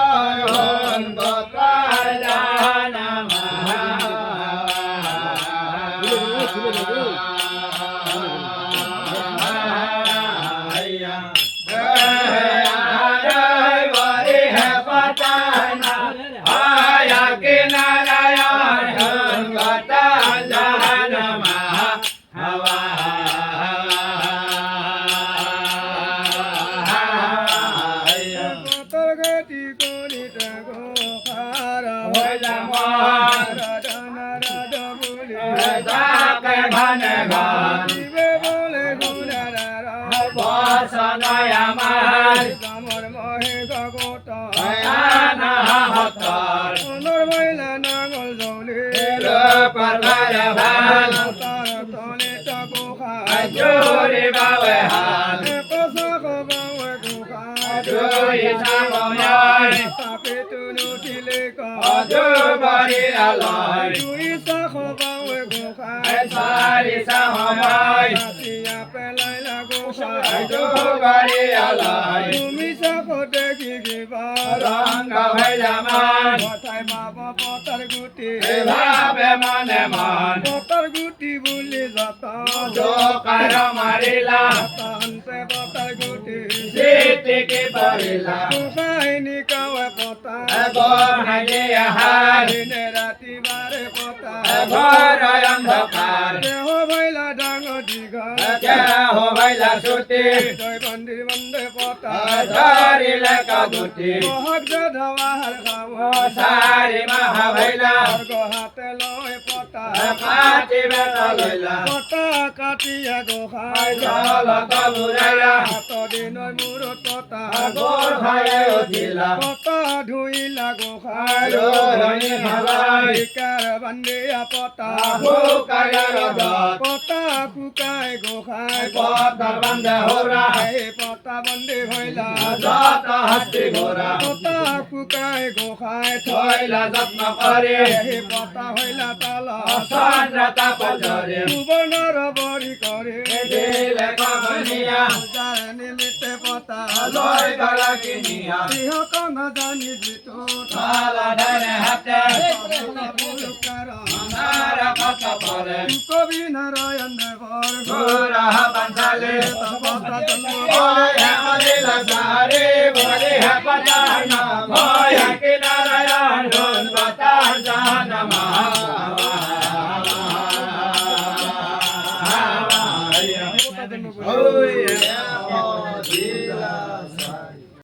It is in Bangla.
নারায়ণ গোপাল পতার গুটি বুলি যত মারিলা পতার গুটি সিটিকে পারিলা গোসাইনি কাৱে পতা দিনে ৰাতি বাৰে পতা অন্ধকাৰ দেহ ভৈলা ডাঙৰ দীঘল জয় মন্দিৰ বন্দে পতা বহাগ জধাৱাৰ খাব হাতে লয় পতা পতা কাটিয়া গোসাই হাত দিনৰ মূৰত পতা পতা ধুইলা গোসাই বান্ধিয়া পতা পতা শুকাই গোসাই পতা বন্দী ভৈলা পতা শুকাই গোসাই থৈলা যত্ন কৰে পতা হইলা তালা সুবৰ্ণৰ বৰি কৰে নিমিতে পতা সিহঁত নাজানি যিটো কবি নাৰায়ণ দেৱৰ Oh yeah,